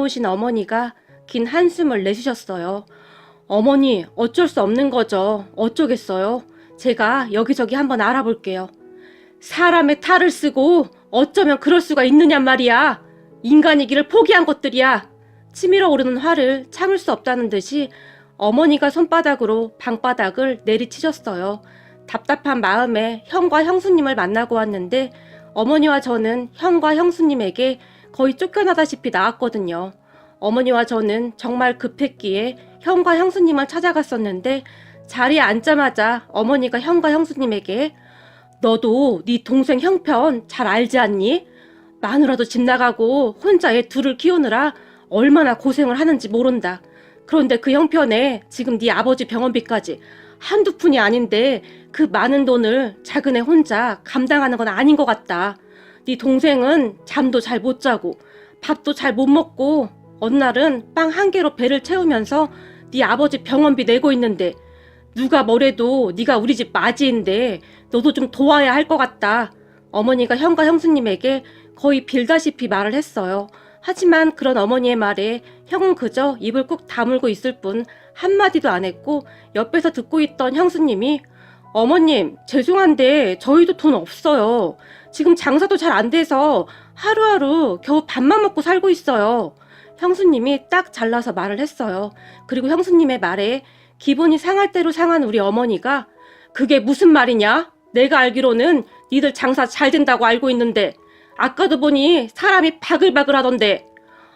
오신 어머니가 긴 한숨을 내쉬셨어요. 어머니, 어쩔 수 없는 거죠. 어쩌겠어요. 제가 여기저기 한번 알아볼게요. 사람의 탈을 쓰고 어쩌면 그럴 수가 있느냔 말이야. 인간이기를 포기한 것들이야. 치밀어 오르는 화를 참을 수 없다는 듯이 어머니가 손바닥으로 방바닥을 내리치셨어요. 답답한 마음에 형과 형수님을 만나고 왔는데 어머니와 저는 형과 형수님에게 거의 쫓겨나다시피 나왔거든요. 어머니와 저는 정말 급했기에 형과 형수님을 찾아갔었는데 자리에 앉자마자 어머니가 형과 형수님에게 너도 네 동생 형편 잘 알지 않니? 마누라도 집 나가고 혼자 애 둘을 키우느라 얼마나 고생을 하는지 모른다. 그런데 그 형편에 지금 네 아버지 병원비까지 한두 푼이 아닌데 그 많은 돈을 작은 애 혼자 감당하는 건 아닌 것 같다. 네 동생은 잠도 잘 못 자고 밥도 잘 못 먹고 어느 날은 빵 한 개로 배를 채우면서 네 아버지 병원비 내고 있는데 누가 뭐래도 네가 우리 집 맞이인데 너도 좀 도와야 할 것 같다. 어머니가 형과 형수님에게 거의 빌다시피 말을 했어요. 하지만 그런 어머니의 말에 형은 그저 입을 꾹 다물고 있을 뿐 한마디도 안 했고 옆에서 듣고 있던 형수님이 어머님, 죄송한데 저희도 돈 없어요. 지금 장사도 잘 안 돼서 하루하루 겨우 밥만 먹고 살고 있어요. 형수님이 딱 잘라서 말을 했어요. 그리고 형수님의 말에 기분이 상할 대로 상한 우리 어머니가 그게 무슨 말이냐? 내가 알기로는 니들 장사 잘 된다고 알고 있는데 아까도 보니 사람이 바글바글 하던데.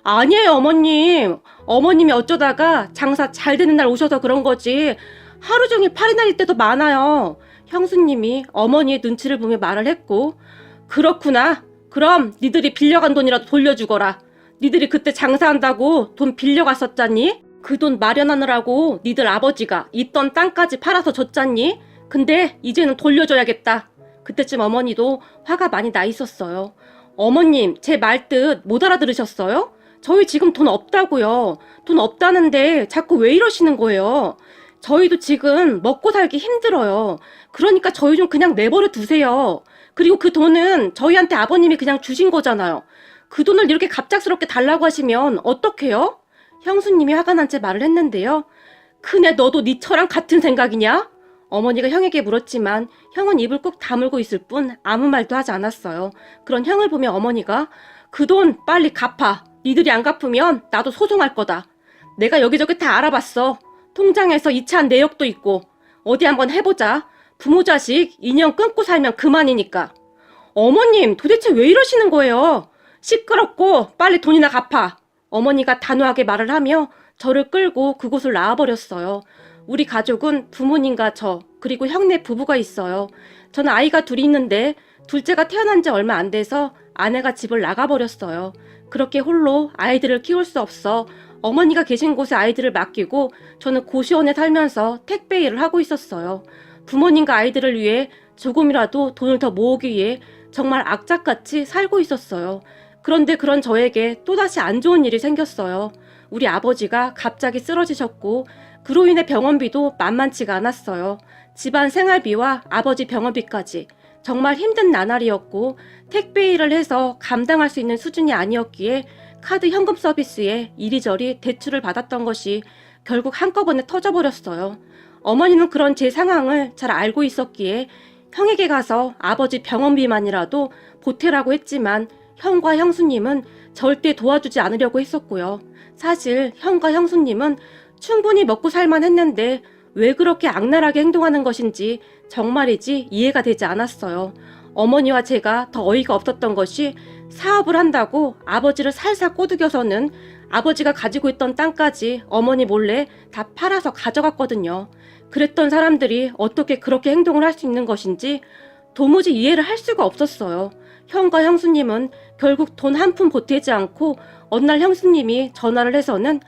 아니에요 어머님. 어머님이 어쩌다가 장사 잘 되는 날 오셔서 그런 거지 하루 종일 팔이 날릴 때도 많아요. 형수님이 어머니의 눈치를 보며 말을 했고 그렇구나. 그럼 니들이 빌려간 돈이라도 돌려주거라. 니들이 그때 장사한다고 돈 빌려갔었잖니? 그 돈 마련하느라고 니들 아버지가 있던 땅까지 팔아서 줬잖니? 근데 이제는 돌려줘야겠다. 그때쯤 어머니도 화가 많이 나 있었어요. 어머님, 제 말뜻 못 알아들으셨어요? 저희 지금 돈 없다고요. 돈 없다는데 자꾸 왜 이러시는 거예요? 저희도 지금 먹고 살기 힘들어요. 그러니까 저희 좀 그냥 내버려 두세요. 그리고 그 돈은 저희한테 아버님이 그냥 주신 거잖아요. 그 돈을 이렇게 갑작스럽게 달라고 하시면 어떡해요? 형수님이 화가 난 채 말을 했는데요. 큰애 너도 니처럼 같은 생각이냐? 어머니가 형에게 물었지만 형은 입을 꾹 다물고 있을 뿐 아무 말도 하지 않았어요. 그런 형을 보며 어머니가 그 돈 빨리 갚아. 니들이 안 갚으면 나도 소송할 거다. 내가 여기저기 다 알아봤어. 통장에서 이체한 내역도 있고 어디 한번 해보자. 부모 자식 인연 끊고 살면 그만이니까. 어머님 도대체 왜 이러시는 거예요? 시끄럽고 빨리 돈이나 갚아. 어머니가 단호하게 말을 하며 저를 끌고 그곳을 나와버렸어요. 우리 가족은 부모님과 저 그리고 형네 부부가 있어요. 저는 아이가 둘이 있는데 둘째가 태어난 지 얼마 안 돼서 아내가 집을 나가버렸어요. 그렇게 홀로 아이들을 키울 수 없어 어머니가 계신 곳에 아이들을 맡기고 저는 고시원에 살면서 택배 일을 하고 있었어요. 부모님과 아이들을 위해 조금이라도 돈을 더 모으기 위해 정말 악착같이 살고 있었어요. 그런데 그런 저에게 또다시 안 좋은 일이 생겼어요. 우리 아버지가 갑자기 쓰러지셨고 그로 인해 병원비도 만만치가 않았어요. 집안 생활비와 아버지 병원비까지 정말 힘든 나날이었고 택배 일을 해서 감당할 수 있는 수준이 아니었기에 카드 현금 서비스에 이리저리 대출을 받았던 것이 결국 한꺼번에 터져버렸어요. 어머니는 그런 제 상황을 잘 알고 있었기에 형에게 가서 아버지 병원비만이라도 보태라고 했지만 형과 형수님은 절대 도와주지 않으려고 했었고요. 사실 형과 형수님은 충분히 먹고 살만 했는데 왜 그렇게 악랄하게 행동하는 것인지 정말이지 이해가 되지 않았어요. 어머니와 제가 더 어이가 없었던 것이 사업을 한다고 아버지를 살살 꼬드겨서는 아버지가 가지고 있던 땅까지 어머니 몰래 다 팔아서 가져갔거든요. 그랬던 사람들이 어떻게 그렇게 행동을 할 수 있는 것인지 도무지 이해를 할 수가 없었어요. 형과 형수님은 결국 돈 한 푼 보태지 않고 어느 날 형수님이 전화를 해서는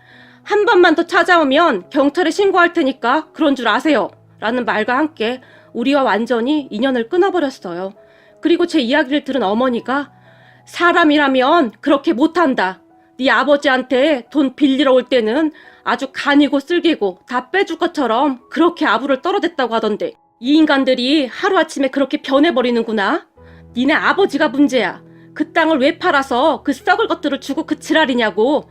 한 번만 더 찾아오면 경찰에 신고할 테니까 그런 줄 아세요. 라는 말과 함께 우리와 완전히 인연을 끊어버렸어요. 그리고 제 이야기를 들은 어머니가 사람이라면 그렇게 못한다. 네 아버지한테 돈 빌리러 올 때는 아주 간이고 쓸개고 다 빼줄 것처럼 그렇게 아부를 떨어댔다고 하던데 이 인간들이 하루아침에 그렇게 변해버리는구나. 니네 아버지가 문제야. 그 땅을 왜 팔아서 그 썩을 것들을 주고 그 지랄이냐고.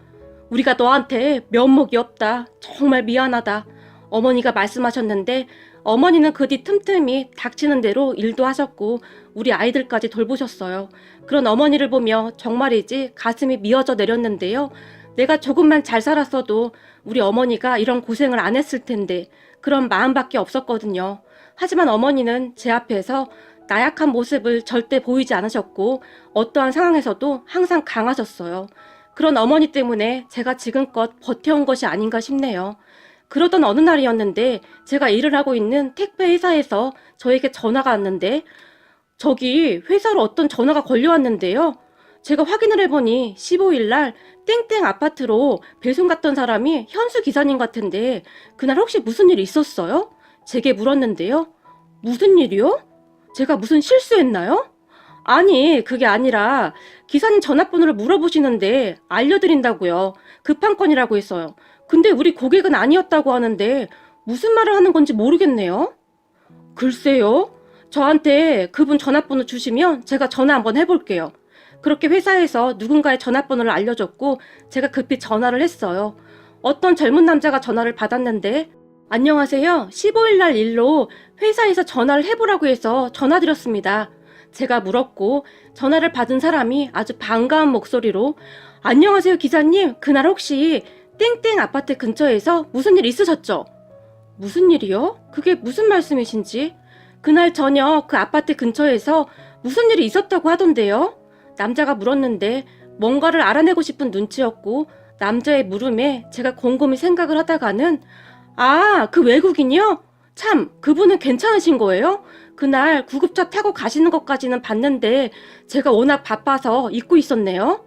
우리가 너한테 면목이 없다. 정말 미안하다. 어머니가 말씀하셨는데 어머니는 그 뒤 틈틈이 닥치는 대로 일도 하셨고 우리 아이들까지 돌보셨어요. 그런 어머니를 보며 정말이지 가슴이 미어져 내렸는데요. 내가 조금만 잘 살았어도 우리 어머니가 이런 고생을 안 했을 텐데 그런 마음밖에 없었거든요. 하지만 어머니는 제 앞에서 나약한 모습을 절대 보이지 않으셨고 어떠한 상황에서도 항상 강하셨어요. 그런 어머니 때문에 제가 지금껏 버텨온 것이 아닌가 싶네요. 그러던 어느 날이었는데 제가 일을 하고 있는 택배 회사에서 저에게 전화가 왔는데 저기 회사로 어떤 전화가 걸려왔는데요. 제가 확인을 해보니 15일 날 땡땡 아파트로 배송 갔던 사람이 현수 기사님 같은데 그날 혹시 무슨 일 있었어요? 제게 물었는데요. 무슨 일이요? 제가 무슨 실수했나요? 아니, 그게 아니라 기사님 전화번호를 물어보시는데 알려드린다고요. 급한 건이라고 했어요. 근데 우리 고객은 아니었다고 하는데 무슨 말을 하는 건지 모르겠네요. 글쎄요. 저한테 그분 전화번호 주시면 제가 전화 한번 해볼게요. 그렇게 회사에서 누군가의 전화번호를 알려줬고 제가 급히 전화를 했어요. 어떤 젊은 남자가 전화를 받았는데 안녕하세요. 15일 날 일로 회사에서 전화를 해보라고 해서 전화드렸습니다. 제가 물었고 전화를 받은 사람이 아주 반가운 목소리로 안녕하세요 기사님. 그날 혹시 땡땡 아파트 근처에서 무슨 일 있으셨죠? 무슨 일이요? 그게 무슨 말씀이신지? 그날 저녁 그 아파트 근처에서 무슨 일이 있었다고 하던데요? 남자가 물었는데 뭔가를 알아내고 싶은 눈치였고 남자의 물음에 제가 곰곰이 생각을 하다가는 아, 그 외국인이요? 참, 그분은 괜찮으신 거예요? 그날 구급차 타고 가시는 것까지는 봤는데 제가 워낙 바빠서 잊고 있었네요.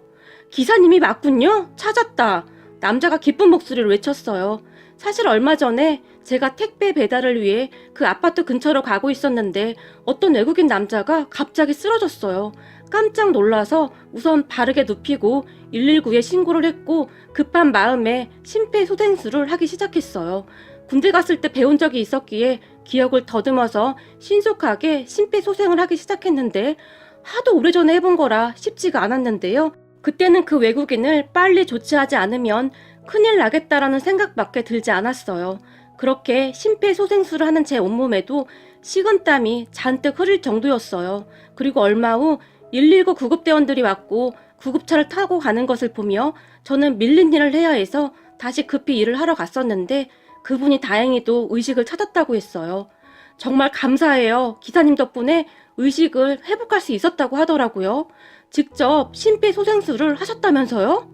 기사님이 맞군요. 찾았다. 남자가 기쁜 목소리를 외쳤어요. 사실 얼마 전에 제가 택배 배달을 위해 그 아파트 근처로 가고 있었는데 어떤 외국인 남자가 갑자기 쓰러졌어요. 깜짝 놀라서 우선 바르게 눕히고 119에 신고를 했고 급한 마음에 심폐소생술을 하기 시작했어요. 군대 갔을 때 배운 적이 있었기에 기억을 더듬어서 신속하게 심폐소생을 하기 시작했는데 하도 오래전에 해본 거라 쉽지가 않았는데요. 그때는 그 외국인을 빨리 조치하지 않으면 큰일 나겠다라는 생각밖에 들지 않았어요. 그렇게 심폐소생술을 하는 제 온몸에도 식은땀이 잔뜩 흐를 정도였어요. 그리고 얼마 후 119 구급대원들이 왔고 구급차를 타고 가는 것을 보며 저는 밀린 일을 해야 해서 다시 급히 일을 하러 갔었는데 그분이 다행히도 의식을 찾았다고 했어요. 정말 감사해요. 기사님 덕분에 의식을 회복할 수 있었다고 하더라고요. 직접 심폐소생술을 하셨다면서요?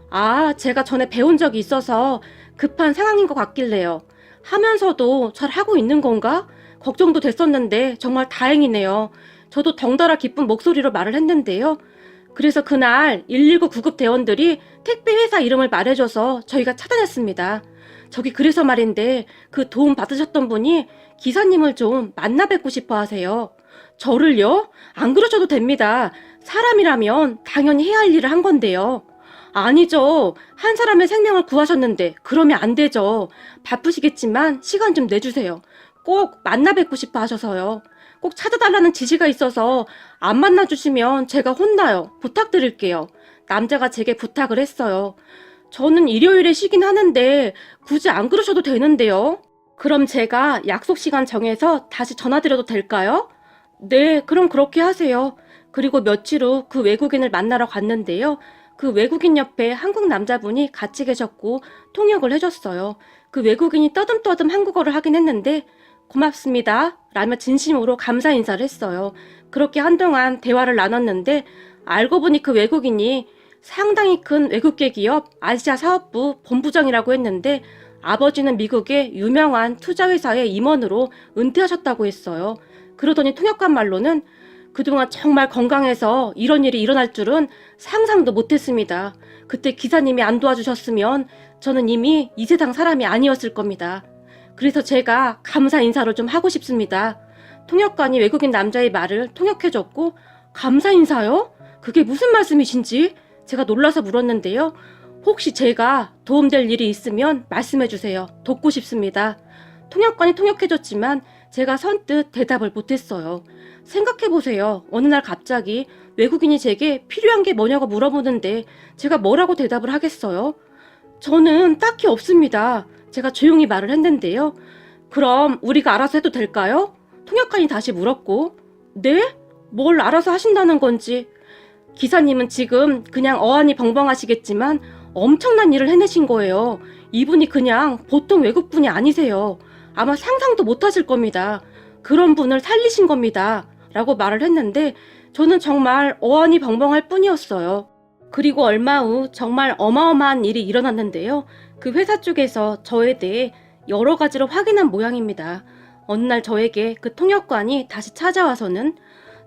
아, 제가 전에 배운 적이 있어서 급한 상황인 것 같길래요. 하면서도 잘 하고 있는 건가? 걱정도 됐었는데 정말 다행이네요. 저도 덩달아 기쁜 목소리로 말을 했는데요. 그래서 그날 119 구급대원들이 택배 회사 이름을 말해줘서 저희가 찾아냈습니다. 저기 그래서 말인데 그 도움 받으셨던 분이 기사님을 좀 만나 뵙고 싶어 하세요. 저를요? 안 그러셔도 됩니다. 사람이라면 당연히 해야 할 일을 한 건데요. 아니죠. 한 사람의 생명을 구하셨는데 그러면 안 되죠. 바쁘시겠지만 시간 좀 내주세요. 꼭 만나 뵙고 싶어 하셔서요. 꼭 찾아달라는 지시가 있어서 안 만나주시면 제가 혼나요. 부탁드릴게요. 남자가 제게 부탁을 했어요. 저는 일요일에 쉬긴 하는데 굳이 안 그러셔도 되는데요. 그럼 제가 약속 시간 정해서 다시 전화드려도 될까요? 네, 그럼 그렇게 하세요. 그리고 며칠 후 그 외국인을 만나러 갔는데요. 그 외국인 옆에 한국 남자분이 같이 계셨고 통역을 해줬어요. 그 외국인이 떠듬떠듬 한국어를 하긴 했는데 고맙습니다 라며 진심으로 감사 인사를 했어요. 그렇게 한동안 대화를 나눴는데 알고 보니 그 외국인이 상당히 큰 외국계 기업 아시아 사업부 본부장이라고 했는데 아버지는 미국의 유명한 투자회사의 임원으로 은퇴하셨다고 했어요. 그러더니 통역관 말로는 그동안 정말 건강해서 이런 일이 일어날 줄은 상상도 못했습니다. 그때 기사님이 안 도와주셨으면 저는 이미 이 세상 사람이 아니었을 겁니다. 그래서 제가 감사 인사를 좀 하고 싶습니다. 통역관이 외국인 남자의 말을 통역해줬고 감사 인사요? 그게 무슨 말씀이신지 제가 놀라서 물었는데요. 혹시 제가 도움될 일이 있으면 말씀해주세요. 돕고 싶습니다. 통역관이 통역해줬지만 제가 선뜻 대답을 못했어요. 생각해보세요. 어느 날 갑자기 외국인이 제게 필요한 게 뭐냐고 물어보는데 제가 뭐라고 대답을 하겠어요? 저는 딱히 없습니다. 제가 조용히 말을 했는데요. 그럼 우리가 알아서 해도 될까요? 통역관이 다시 물었고, 네? 뭘 알아서 하신다는 건지. 기사님은 지금 그냥 어안이 벙벙하시겠지만 엄청난 일을 해내신 거예요. 이분이 그냥 보통 외국분이 아니세요. 아마 상상도 못 하실 겁니다. 그런 분을 살리신 겁니다. 라고 말을 했는데 저는 정말 어안이 벙벙할 뿐이었어요. 그리고 얼마 후 정말 어마어마한 일이 일어났는데요. 그 회사 쪽에서 저에 대해 여러 가지로 확인한 모양입니다. 어느 날 저에게 그 통역관이 다시 찾아와서는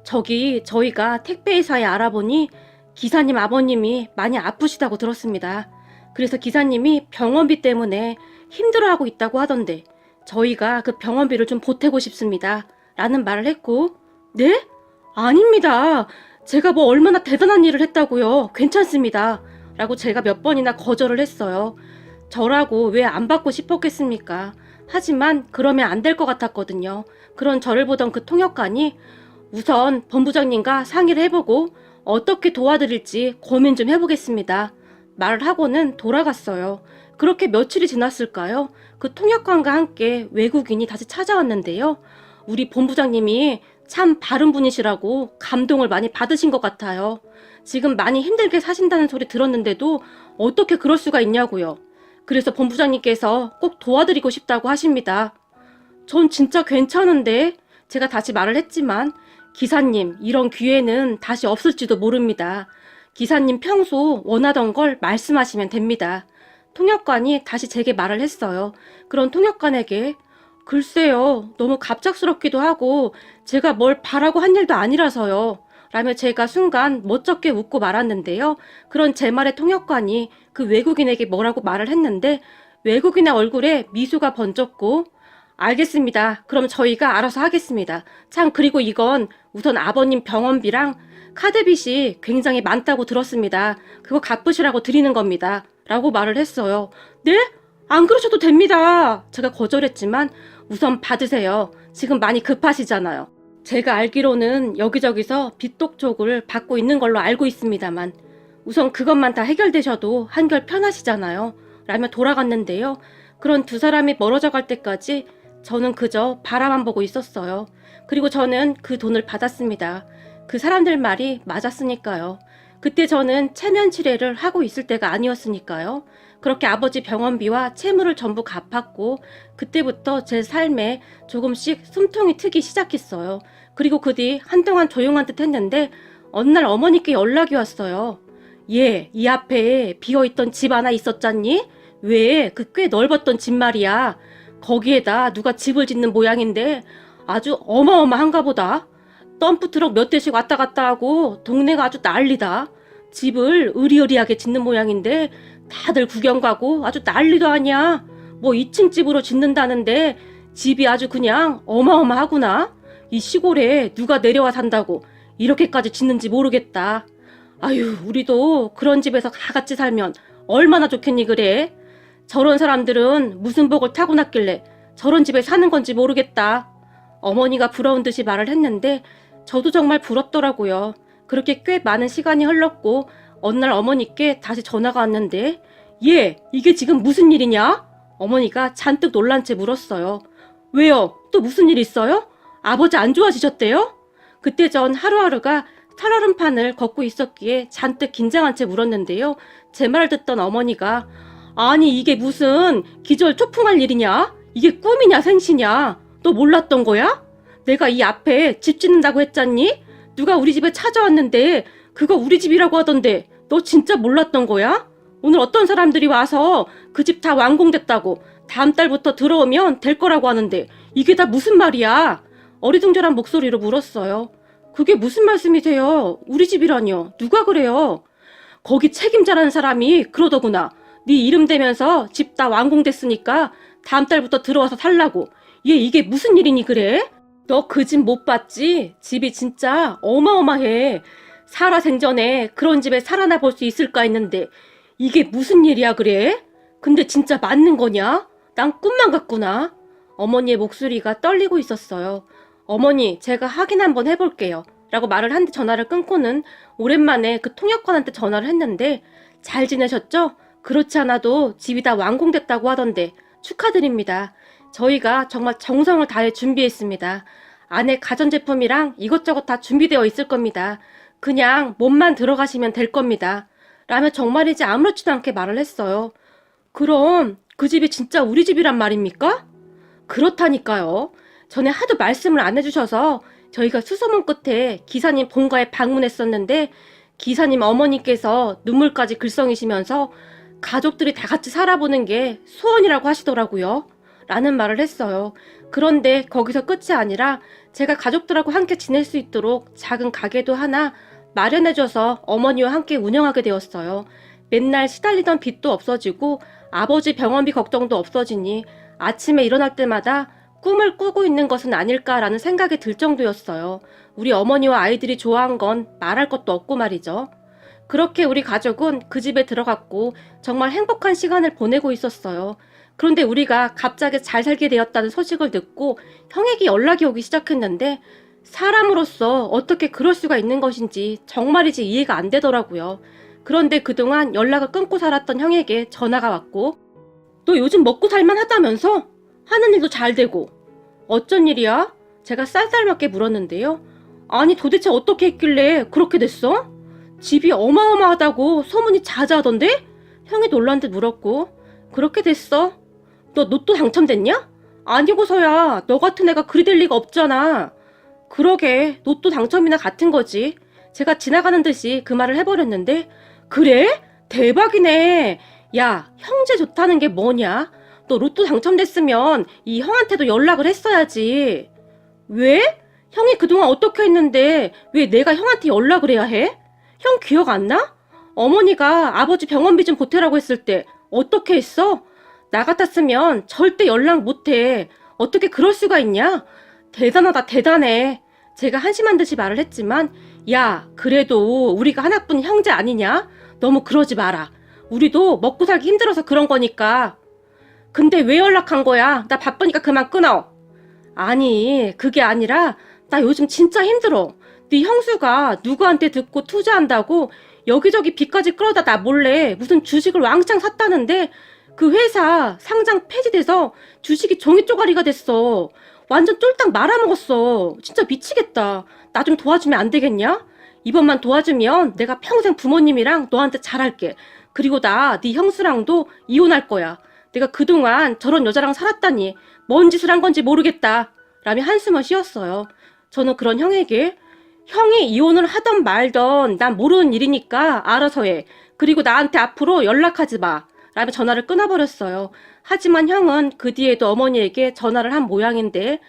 저희가 택배회사에 알아보니 기사님 아버님이 많이 아프시다고 들었습니다. 그래서 기사님이 병원비 때문에 힘들어하고 있다고 하던데 저희가 그 병원비를 좀 보태고 싶습니다. 라는 말을 했고, 네? 아닙니다. 제가 뭐 얼마나 대단한 일을 했다고요. 괜찮습니다. 라고 제가 몇 번이나 거절을 했어요. 저라고 왜 안 받고 싶었겠습니까? 하지만 그러면 안 될 것 같았거든요. 그런 저를 보던 그 통역관이 우선 본부장님과 상의를 해보고 어떻게 도와드릴지 고민 좀 해보겠습니다. 말을 하고는 돌아갔어요. 그렇게 며칠이 지났을까요? 그 통역관과 함께 외국인이 다시 찾아왔는데요. 우리 본부장님이 참 바른 분이시라고 감동을 많이 받으신 것 같아요. 지금 많이 힘들게 사신다는 소리 들었는데도 어떻게 그럴 수가 있냐고요. 그래서 본부장님께서 꼭 도와드리고 싶다고 하십니다. 전 진짜 괜찮은데 제가 다시 말을 했지만 기사님 이런 기회는 다시 없을지도 모릅니다. 기사님 평소 원하던 걸 말씀하시면 됩니다. 통역관이 다시 제게 말을 했어요. 그런 통역관에게 글쎄요 너무 갑작스럽기도 하고 제가 뭘 바라고 한 일도 아니라서요. 라며 제가 순간 멋쩍게 웃고 말았는데요. 그런 제 말에 통역관이 그 외국인에게 뭐라고 말을 했는데 외국인의 얼굴에 미소가 번졌고 알겠습니다. 그럼 저희가 알아서 하겠습니다. 참 그리고 이건 우선 아버님 병원비랑 카드빚이 굉장히 많다고 들었습니다. 그거 갚으시라고 드리는 겁니다. 라고 말을 했어요. 네? 안 그러셔도 됩니다. 제가 거절했지만 우선 받으세요. 지금 많이 급하시잖아요. 제가 알기로는 여기저기서 빚독 쪽을 받고 있는 걸로 알고 있습니다만 우선 그것만 다 해결되셔도 한결 편하시잖아요. 라며 돌아갔는데요. 그런 두 사람이 멀어져 갈 때까지 저는 그저 바라만 보고 있었어요. 그리고 저는 그 돈을 받았습니다. 그 사람들 말이 맞았으니까요. 그때 저는 체면 치레를 하고 있을 때가 아니었으니까요. 그렇게 아버지 병원비와 채무를 전부 갚았고 그때부터 제 삶에 조금씩 숨통이 트기 시작했어요. 그리고 그 뒤 한동안 조용한 듯 했는데 어느 날 어머니께 연락이 왔어요. 얘, 이 앞에 비어있던 집 하나 있었잖니? 왜? 그 꽤 넓었던 집 말이야. 거기에다 누가 집을 짓는 모양인데 아주 어마어마한가 보다. 덤프트럭 몇 대씩 왔다 갔다 하고 동네가 아주 난리다. 집을 으리으리하게 짓는 모양인데 다들 구경 가고 아주 난리도 아니야. 뭐 2층 집으로 짓는다는데 집이 아주 그냥 어마어마하구나. 이 시골에 누가 내려와 산다고 이렇게까지 짓는지 모르겠다. 아유, 우리도 그런 집에서 다 같이 살면 얼마나 좋겠니 그래? 저런 사람들은 무슨 복을 타고났길래 저런 집에 사는 건지 모르겠다. 어머니가 부러운 듯이 말을 했는데 저도 정말 부럽더라고요. 그렇게 꽤 많은 시간이 흘렀고 어느 날 어머니께 다시 전화가 왔는데 얘, 이게 지금 무슨 일이냐? 어머니가 잔뜩 놀란 채 물었어요. 왜요? 또 무슨 일 있어요? 아버지 안 좋아지셨대요? 그때 전 하루하루가 살얼음판을 걷고 있었기에 잔뜩 긴장한 채 물었는데요. 제 말을 듣던 어머니가 아니 이게 무슨 기절 초풍할 일이냐? 이게 꿈이냐 생시냐? 너 몰랐던 거야? 내가 이 앞에 집 짓는다고 했잖니? 누가 우리 집에 찾아왔는데 그거 우리 집이라고 하던데 너 진짜 몰랐던 거야? 오늘 어떤 사람들이 와서 그 집 다 완공됐다고 다음 달부터 들어오면 될 거라고 하는데 이게 다 무슨 말이야? 어리둥절한 목소리로 물었어요. 그게 무슨 말씀이세요? 우리 집이라뇨. 누가 그래요? 거기 책임자라는 사람이 그러더구나. 네 이름 대면서 집 다 완공됐으니까 다음 달부터 들어와서 살라고. 얘 이게 무슨 일이니 그래? 너 그 집 못 봤지? 집이 진짜 어마어마해. 살아생전에 그런 집에 살아나 볼 수 있을까 했는데 이게 무슨 일이야 그래? 근데 진짜 맞는 거냐? 난 꿈만 같구나. 어머니의 목소리가 떨리고 있었어요. 어머니, 제가 확인 한번 해볼게요. 라고 말을 한 뒤 전화를 끊고는 오랜만에 그 통역관한테 전화를 했는데 잘 지내셨죠? 그렇지 않아도 집이 다 완공됐다고 하던데 축하드립니다. 저희가 정말 정성을 다해 준비했습니다. 안에 가전제품이랑 이것저것 다 준비되어 있을 겁니다. 그냥 몸만 들어가시면 될 겁니다. 라며 정말이지 아무렇지도 않게 말을 했어요. 그럼 그 집이 진짜 우리 집이란 말입니까? 그렇다니까요. 전에 하도 말씀을 안 해주셔서 저희가 수소문 끝에 기사님 본가에 방문했었는데 기사님 어머니께서 눈물까지 글썽이시면서 가족들이 다 같이 살아보는 게 소원이라고 하시더라고요. 라는 말을 했어요. 그런데 거기서 끝이 아니라 제가 가족들하고 함께 지낼 수 있도록 작은 가게도 하나 마련해줘서 어머니와 함께 운영하게 되었어요. 맨날 시달리던 빚도 없어지고 아버지 병원비 걱정도 없어지니 아침에 일어날 때마다 꿈을 꾸고 있는 것은 아닐까라는 생각이 들 정도였어요. 우리 어머니와 아이들이 좋아한 건 말할 것도 없고 말이죠. 그렇게 우리 가족은 그 집에 들어갔고 정말 행복한 시간을 보내고 있었어요. 그런데 우리가 갑자기 잘 살게 되었다는 소식을 듣고 형에게 연락이 오기 시작했는데 사람으로서 어떻게 그럴 수가 있는 것인지 정말이지 이해가 안 되더라고요. 그런데 그동안 연락을 끊고 살았던 형에게 전화가 왔고 너 요즘 먹고 살만 하다면서? 하는 일도 잘 되고 어쩐 일이야? 제가 쌀쌀맞게 물었는데요. 아니 도대체 어떻게 했길래 그렇게 됐어? 집이 어마어마하다고 소문이 자자하던데? 형이 놀란 듯 물었고 그렇게 됐어. 너 로또 당첨됐냐? 아니고서야 너 같은 애가 그리 될 리가 없잖아. 그러게 로또 당첨이나 같은 거지. 제가 지나가는 듯이 그 말을 해버렸는데 그래? 대박이네. 야 형제 좋다는 게 뭐냐? 너 로또 당첨됐으면 이 형한테도 연락을 했어야지. 왜? 형이 그동안 어떻게 했는데 왜 내가 형한테 연락을 해야 해? 형 기억 안 나? 어머니가 아버지 병원비 좀 보태라고 했을 때 어떻게 했어? 나 같았으면 절대 연락 못해. 어떻게 그럴 수가 있냐? 대단하다 대단해. 제가 한심한 듯이 말을 했지만 야 그래도 우리가 하나뿐인 형제 아니냐? 너무 그러지 마라. 우리도 먹고 살기 힘들어서 그런 거니까. 근데 왜 연락한 거야? 나 바쁘니까 그만 끊어. 아니 그게 아니라 나 요즘 진짜 힘들어. 네 형수가 누구한테 듣고 투자한다고 여기저기 빚까지 끌어다 나 몰래 무슨 주식을 왕창 샀다는데 그 회사 상장 폐지돼서 주식이 종이 쪼가리가 됐어. 완전 쫄딱 말아먹었어. 진짜 미치겠다. 나 좀 도와주면 안 되겠냐? 이번만 도와주면 내가 평생 부모님이랑 너한테 잘할게. 그리고 나 네 형수랑도 이혼할 거야. 내가 그동안 저런 여자랑 살았다니 뭔 짓을 한 건지 모르겠다. 라며 한숨을 쉬었어요. 저는 그런 형에게 형이 이혼을 하던 말던 난 모르는 일이니까 알아서 해. 그리고 나한테 앞으로 연락하지 마. 라며 전화를 끊어버렸어요. 하지만 형은 그 뒤에도 어머니에게 전화를 한 모양인데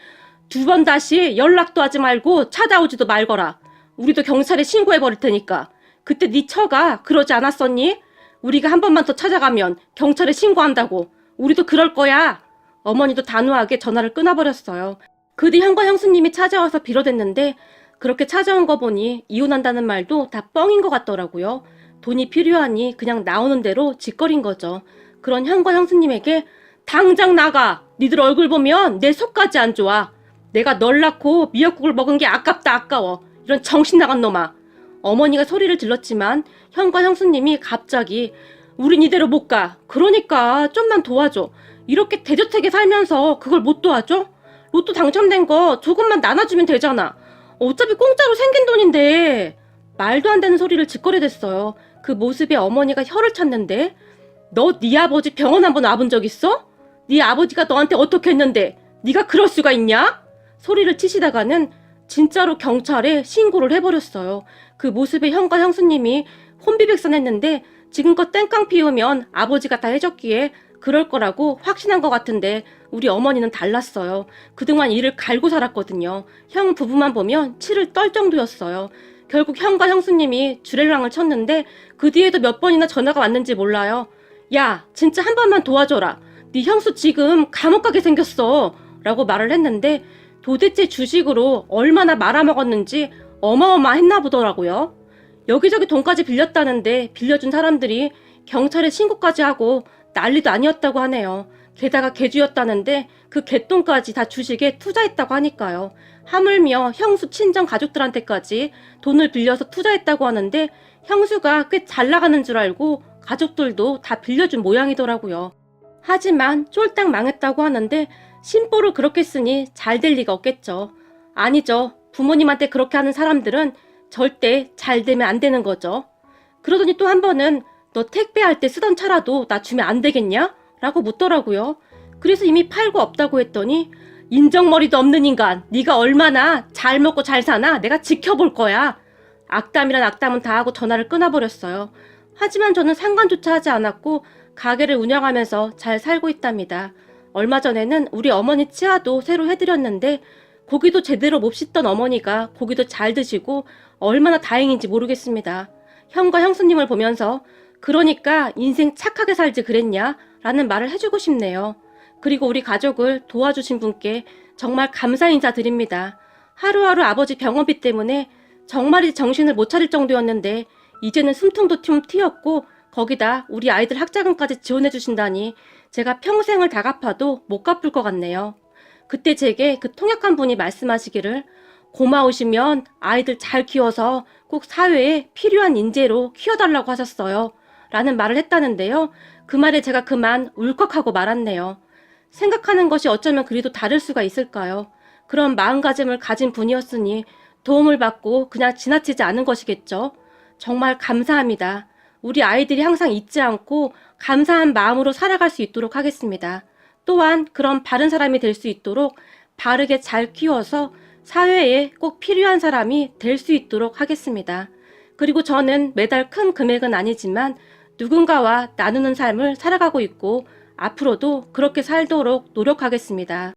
2번 다시 연락도 하지 말고 찾아오지도 말거라. 우리도 경찰에 신고해버릴 테니까. 그때 네 처가 그러지 않았었니? 우리가 한 번만 더 찾아가면 경찰에 신고한다고. 우리도 그럴 거야. 어머니도 단호하게 전화를 끊어버렸어요. 그 뒤 형과 형수님이 찾아와서 빌어댔는데 그렇게 찾아온 거 보니 이혼한다는 말도 다 뻥인 것 같더라고요. 돈이 필요하니 그냥 나오는 대로 짓거린 거죠. 그런 형과 형수님에게 당장 나가. 니들 얼굴 보면 내 속까지 안 좋아. 내가 널 낳고 미역국을 먹은 게 아깝다 아까워. 이런 정신 나간 놈아. 어머니가 소리를 질렀지만 형과 형수님이 갑자기 우린 이대로 못 가. 그러니까 좀만 도와줘. 이렇게 대저택에 살면서 그걸 못 도와줘? 로또 당첨된 거 조금만 나눠주면 되잖아. 어차피 공짜로 생긴 돈인데. 말도 안 되는 소리를 짓거려댔어요. 그 모습에 어머니가 혀를 찼는데 너 네 아버지 병원 한번 와본 적 있어? 네 아버지가 너한테 어떻게 했는데 네가 그럴 수가 있냐? 소리를 치시다가는 진짜로 경찰에 신고를 해버렸어요. 그 모습에 형과 형수님이 혼비백산했는데 지금껏 땡깡 피우면 아버지가 다 해줬기에 그럴 거라고 확신한 것 같은데 우리 어머니는 달랐어요. 그동안 일을 갈고 살았거든요. 형 부부만 보면 치를 떨 정도였어요. 결국 형과 형수님이 주렐랑을 쳤는데 그 뒤에도 몇 번이나 전화가 왔는지 몰라요. 야 진짜 한 번만 도와줘라. 네 형수 지금 감옥 가게 생겼어. 라고 말을 했는데 도대체 주식으로 얼마나 말아먹었는지 어마어마했나 보더라고요. 여기저기 돈까지 빌렸다는데 빌려준 사람들이 경찰에 신고까지 하고 난리도 아니었다고 하네요. 게다가 개주였다는데 그 개돈까지 다 주식에 투자했다고 하니까요. 하물며 형수 친정 가족들한테까지 돈을 빌려서 투자했다고 하는데 형수가 꽤 잘 나가는 줄 알고 가족들도 다 빌려준 모양이더라고요. 하지만 쫄딱 망했다고 하는데 심보를 그렇게 쓰니 잘 될 리가 없겠죠. 아니죠. 부모님한테 그렇게 하는 사람들은 절대 잘 되면 안 되는 거죠. 그러더니 또 한 번은 너 택배할 때 쓰던 차라도 나 주면 안 되겠냐? 라고 묻더라고요. 그래서 이미 팔고 없다고 했더니 인정머리도 없는 인간, 네가 얼마나 잘 먹고 잘 사나 내가 지켜볼 거야. 악담이란 악담은 다 하고 전화를 끊어버렸어요. 하지만 저는 상관조차 하지 않았고 가게를 운영하면서 잘 살고 있답니다. 얼마 전에는 우리 어머니 치아도 새로 해드렸는데 고기도 제대로 못 씻던 어머니가 고기도 잘 드시고 얼마나 다행인지 모르겠습니다. 형과 형수님을 보면서 그러니까 인생 착하게 살지 그랬냐? 라는 말을 해주고 싶네요. 그리고 우리 가족을 도와주신 분께 정말 감사 인사드립니다. 하루하루 아버지 병원비 때문에 정말이지 정신을 못 차릴 정도였는데 이제는 숨통도 좀 트였고 거기다 우리 아이들 학자금까지 지원해 주신다니 제가 평생을 다 갚아도 못 갚을 것 같네요. 그때 제게 그 통역한 분이 말씀하시기를 고마우시면 아이들 잘 키워서 꼭 사회에 필요한 인재로 키워달라고 하셨어요. 라는 말을 했다는데요. 그 말에 제가 그만 울컥하고 말았네요. 생각하는 것이 어쩌면 그리도 다를 수가 있을까요? 그런 마음가짐을 가진 분이었으니 도움을 받고 그냥 지나치지 않은 것이겠죠. 정말 감사합니다. 우리 아이들이 항상 잊지 않고 감사한 마음으로 살아갈 수 있도록 하겠습니다. 또한 그런 바른 사람이 될 수 있도록 바르게 잘 키워서 사회에 꼭 필요한 사람이 될 수 있도록 하겠습니다. 그리고 저는 매달 큰 금액은 아니지만 누군가와 나누는 삶을 살아가고 있고 앞으로도 그렇게 살도록 노력하겠습니다.